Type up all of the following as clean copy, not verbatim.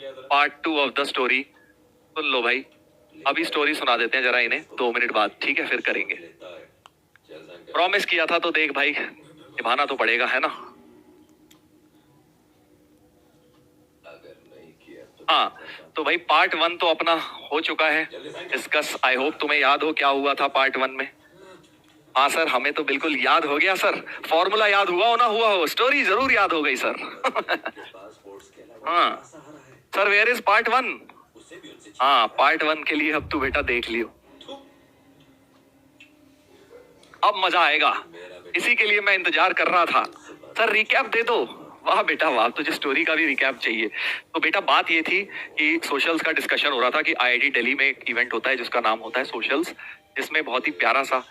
Part 2 of the story. सुन लो भाई, अभी स्टोरी सुना देते हैं जरा इन्हें, 2 मिनट बाद, ठीक है? फिर करेंगे। प्रॉमिस किया था तो देख भाई, निभाना तो पड़ेगा, है ना? हाँ, तो भाई पार्ट 1 तो अपना हो चुका है डिस्कस। आई होप तुम्हें याद हो क्या हुआ था पार्ट 1 में। हाँ सर, हमें तो बिल्कुल याद हो गया सर। फॉर्मूला याद हुआ हो ना हुआ हो, स्टोरी जरूर याद हो गई सर। हाँ सर, वेयर इज पार्ट 1? हाँ, पार्ट 1 के लिए अब तू बेटा देख लियो, अब मजा आएगा। इसी के लिए मैं इंतजार कर रहा था। सर रिकैप दे दो। वाह बेटा वाह, तुझे स्टोरी का भी रिकैप चाहिए। तो बेटा बात ये थी कि सोशल्स का डिस्कशन हो रहा था कि आईआईटी दिल्ली में एक इवेंट होता है जिसका नाम होता है सोशल्स, जिसमें बहुत ही प्यारा सा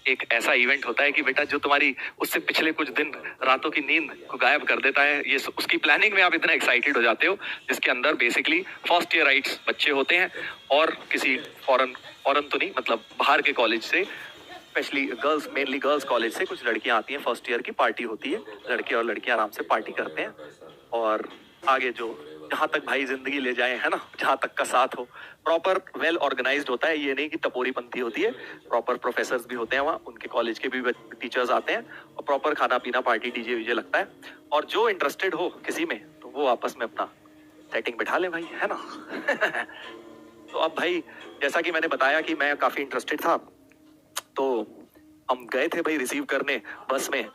एक ऐसा इवेंट होता है कि बेटा जो तुम्हारी उससे पिछले कुछ दिन रातों की नींद को गायब कर देता है, ये उसकी प्लानिंग में आप इतना एक्साइटेड हो जाते हो, जिसके अंदर बेसिकली फर्स्ट ईयर राइट्स बच्चे होते हैं और किसी फॉरेन फॉरेन तो नहीं, मतलब बाहर के कॉलेज से, specially girls, mainly girls college से कुछ लड़कियां आती हैं। फर्स्ट ईयर की पार्टी होती है, लड़के और लड़कियां आराम से पार्टी करते हैं और आगे जो जहां तक भाई जिंदगी ले जाए, है ना, जहां तक का साथ हो। प्रॉपर वेल ऑर्गेनाइज्ड होता है, ये नहीं कि टपोरी पंथी होती है। प्रॉपर प्रोफेसर्स भी होते हैं वहाँ, उनके कॉलेज के भी टीचर्स आते हैं और प्रॉपर खाना पीना पार्टी डीजे वीजे लगता है। और जो इंटरेस्टेड हो किसी में तो वो आपस में अपना सेटिंग बिठा ले भाई, है ना। तो अब भाई जैसा कि मैंने बताया कि मैं काफी इंटरेस्टेड था, तो हम गए थे भाई रिसीव करने बस में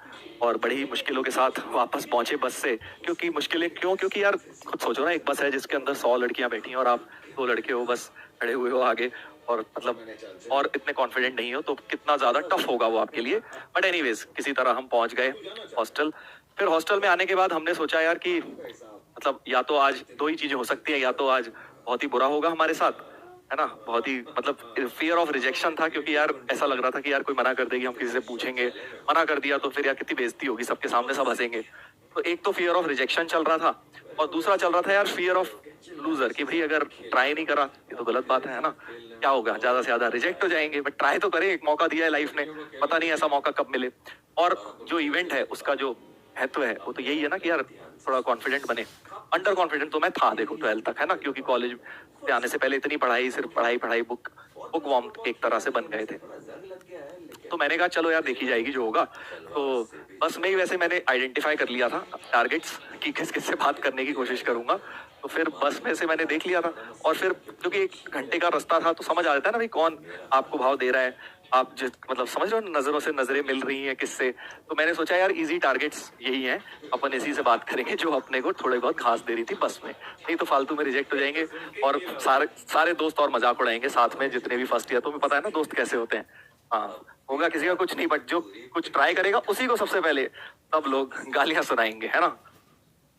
और बड़ी ही मुश्किलों के साथ वापस पहुंचे बस से। क्योंकि मुश्किलें क्यों? क्योंकि यार खुद सोचो ना, एक बस है जिसके अंदर 100 लड़कियां बैठी हैं और आप 2 लड़के हो, बस खड़े हुए हो आगे, और मतलब और इतने कॉन्फिडेंट नहीं हो तो कितना ज्यादा टफ होगा वो आपके लिए। बट एनीवेज किसी तरह हम पहुंच गए हॉस्टल। फिर हॉस्टल में आने के बाद हमने सोचा यार कि मतलब या तो आज 2 ही चीजें हो सकती है, या तो आज बहुत ही बुरा होगा हमारे साथ, है ना, बहुत ही मतलब फियर ऑफ रिजेक्शन था, क्योंकि यार ऐसा लग रहा था कि यार कोई मना कर देगी, हम किसी से पूछेंगे, मना कर दिया तो फिर यार कितनी बेइज्जती होगी, सबके सामने सब हंसेंगे। तो एक तो फियर ऑफ रिजेक्शन चल रहा था और दूसरा चल रहा था यार फियर ऑफ लूजर, कि भाई अगर ट्राई नहीं करा ये तो गलत बात है ना, क्या होगा, ज्यादा से ज्यादा रिजेक्ट हो जाएंगे। बट ट्राई तो करें, एक मौका दिया है लाइफ ने, पता नहीं ऐसा मौका कब मिले। और जो इवेंट है उसका जो महत्व है वो तो यही है ना कि यार थोड़ा कॉन्फिडेंट बने। अंडर कॉन्फिडेंट तो मैं था देखो 12 तक, है ना, क्योंकि कॉलेज से आने से पहले इतनी पढ़ाई, सिर्फ पढ़ाई पढ़ाई, बुक वॉर्म एक तरह से बन गए थे। तो मैंने कहा चलो यार देखी जाएगी जो होगा। तो बस में ही वैसे मैंने आइडेंटिफाई कर लिया था टारगेट्स कि किस किस से बात करने की कोशिश करूंगा। तो फिर बस में से मैंने देख लिया था, और फिर क्योंकि 1 घंटे का रास्ता था तो समझ आ जाता है ना भाई कौन आपको भाव दे रहा है, आप जिस मतलब समझ रहे हो, नजरों से नजरें मिल रही हैं किससे। तो मैंने सोचा यार इजी टारगेट्स यही हैं, अपन इसी से बात करेंगे जो अपने को थोड़े बहुत घास दे रही थी बस में, नहीं तो फालतू में रिजेक्ट हो जाएंगे और सारे दोस्त और मजाक उड़ाएंगे साथ में, जितने भी फर्स्ट ईयर। तुम्हें पता है ना दोस्त कैसे होते हैं। हाँ, होगा किसी का कुछ नहीं, बट जो कुछ ट्राई करेगा उसी को सबसे पहले सब लोग गालियां सुनाएंगे, है ना।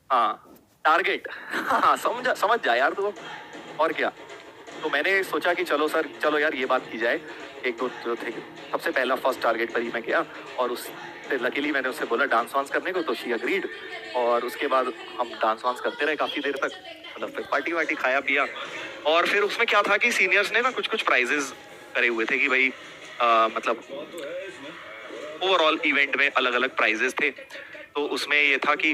हाँ, टारगेट। हाँ, समझ जा यार तू, और क्या। तो मैंने सोचा कि चलो सर, चलो यार ये बात की जाए। 1-2 जो थे, सबसे पहला फर्स्ट टारगेट पर ही मैं गया और उससे लकीली मैंने उससे बोला डांस वांस करने को, तो शी अग्रीड। और उसके बाद हम डांस वांस करते रहे काफी देर तक, मतलब फिर पार्टी वार्टी खाया पिया। और फिर उसमें क्या था कि सीनियर्स ने ना कुछ कुछ प्राइजेस करे हुए थे कि भाई मतलब ओवरऑल इवेंट में अलग अलग प्राइजेस थे। तो उसमें ये था कि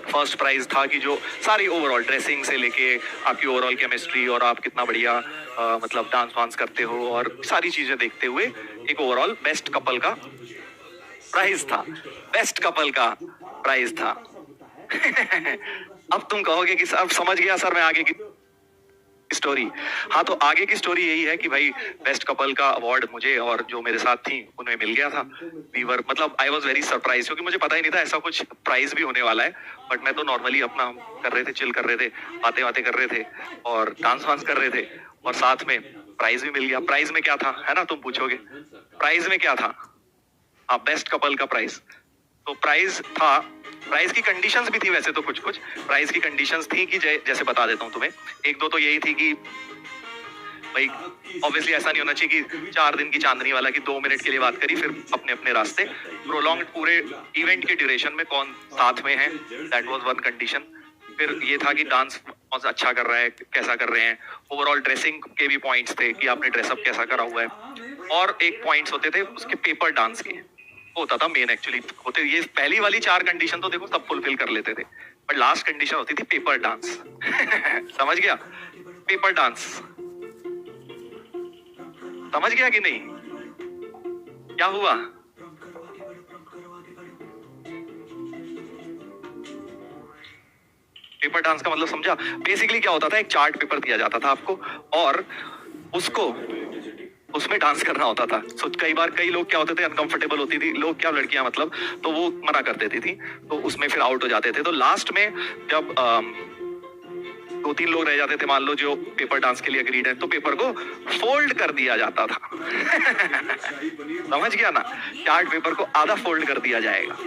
फर्स्ट प्राइज था कि जो सारी ओवरऑल ड्रेसिंग से लेके आपकी ओवरऑल केमिस्ट्री और आप कितना बढ़िया मतलब डांस वांस करते हो और सारी चीजें देखते हुए एक ओवरऑल बेस्ट कपल का प्राइज था। बेस्ट कपल का प्राइज था। अब तुम कहोगे कि अब समझ गया सर मैं आगे की स्टोरी। हाँ, तो आगे की स्टोरी यही है कि भाई बेस्ट कपल का अवार्ड मुझे और जो मेरे साथ थी उन्हें मिल गया था। वीवर मतलब आई वॉज वेरी सरप्राइज, क्योंकि मुझे पता ही नहीं था ऐसा कुछ प्राइज भी होने वाला है। बट मैं तो नॉर्मली अपना कर रहे थे, चिल कर रहे थे, बातें बातें कर रहे थे और डांस वांस कर रहे थे, और साथ में प्राइज भी मिल गया। प्राइज में क्या था, है ना, तुम पूछोगे प्राइज में क्या था। हाँ, बेस्ट कपल का प्राइज। तो प्राइज था, प्राइज की कंडीशंस भी थी वैसे तो, कुछ कुछ प्राइज की कंडीशंस थी कि जैसे बता देता हूँ तुम्हें। 1-2 तो यही थी कि भाई ऑब्वियसली ऐसा नहीं होना चाहिए कि 4 दिन की चांदनी वाला कि 2 मिनट के लिए बात करी फिर अपने अपने रास्ते। प्रोलॉन्ग्ड पूरे इवेंट के ड्यूरेशन में कौन साथ में है, दैट वाज वन कंडीशन। फिर ये था कि डांस कौन सा अच्छा कर रहा है, कैसा कर रहे हैं। ओवरऑल ड्रेसिंग के भी पॉइंट्स थे कि आपने ड्रेसअप कैसा करा हुआ है। और एक पॉइंट्स होते थे उसके पेपर डांस के, होता था मेन एक्चुअली होते। ये पहली वाली 4 कंडीशन तो देखो सब फुलफिल कर लेते थे, बट लास्ट कंडीशन होती थी पेपर डांस। समझ गया? पेपर डांस समझ गया कि नहीं? क्या हुआ? पेपर डांस का मतलब समझा? बेसिकली क्या होता था, एक चार्ट पेपर दिया जाता था आपको और उसको उसमें डांस करना होता था। सो कई बार कई लोग क्या होते थे, अनकंफर्टेबल होती थी, लोग क्या लड़कियां मतलब, तो वो मना कर देती थी, तो उसमें फिर आउट हो जाते थे। तो लास्ट में जब 2-3 लोग रह जाते थे, मान लो जो पेपर डांस के लिए अग्रीड है, तो पेपर को फोल्ड कर दिया जाता था। समझ गया ना? चार्ट पेपर को आधा फोल्ड कर दिया जाएगा।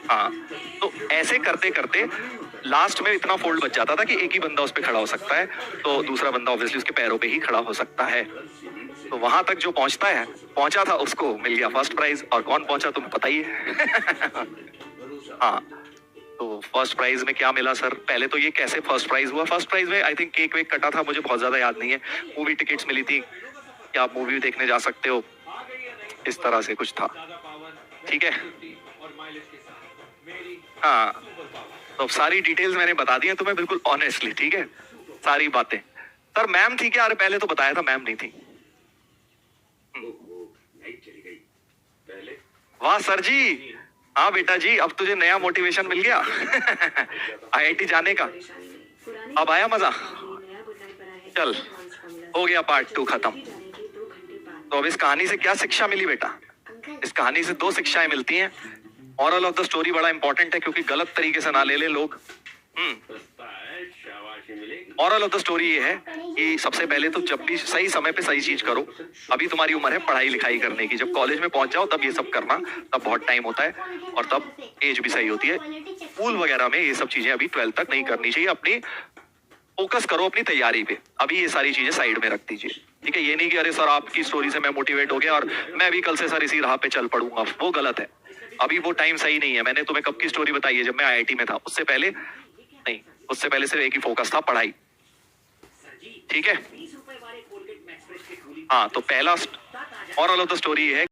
हाँ, तो ऐसे करते करते लास्ट में इतना फोल्ड बच जाता था कि एक ही बंदा उस पे खड़ा हो सकता है, तो दूसरा बंदा ऑब्वियसली उसके पैरों पे ही खड़ा हो सकता है। तो वहां तक जो पहुंचता है, पहुंचा था, उसको मिल गया फर्स्ट प्राइज। और कौन पहुंचा तुम्हें पता ही है। हाँ, तो फर्स्ट प्राइज में क्या मिला सर? पहले तो ये कैसे फर्स्ट प्राइज हुआ? फर्स्ट प्राइज में आई थिंक केक वेक कटा था, मुझे बहुत ज्यादा याद नहीं है। मूवी टिकट्स मिली थी कि आप मूवी देखने जा सकते हो, इस तरह से कुछ था। ठीक है, हाँ, तो सारी डिटेल्स मैंने बता दी हैं तुम्हें बिल्कुल ऑनेस्टली। ठीक है, सारी बातें। सर मैम थी क्या? अरे पहले तो बताया था मैम नहीं थी। वाह सर जी, हाँ बेटा जी, अब तुझे नया मोटिवेशन मिल गया। आईआईटी जाने का। अब आया मजा? चल, हो गया पार्ट 2 खत्म। तो अब इस कहानी से क्या शिक्षा मिली बेटा? इस कहानी से 2 शिक्षाएं मिलती हैं। मॉरल ऑफ द स्टोरी बड़ा इंपॉर्टेंट है, क्योंकि गलत तरीके से ना ले ले लोग। मॉरल ऑफ द स्टोरी ये है कि सबसे पहले तो जब भी सही समय पे सही चीज करो। अभी तुम्हारी उम्र है पढ़ाई लिखाई करने की, जब कॉलेज में पहुंच जाओ तब ये सब करना, तब बहुत टाइम होता है और तब एज भी सही होती है। स्कूल वगैरह में ये सब चीजें अभी 12th तक नहीं करनी चाहिए। अपनी फोकस करो अपनी तैयारी पे, अभी ये सारी चीजें साइड में रख दीजिए। ठीक है, ये नहीं कि अरे सर आपकी स्टोरी से मैं मोटिवेट हो गया और मैं भी कल से सर इसी राह पे चल पड़ूंगा, वो गलत है। अभी वो टाइम सही नहीं है। मैंने तुम्हें कब की स्टोरी बताई है? जब मैं आईआईटी में था, उससे पहले नहीं, उससे पहले सिर्फ एक ही फोकस था, पढ़ाई। ठीक है, हाँ, तो पहला मॉरल ऑफ द स्टोरी है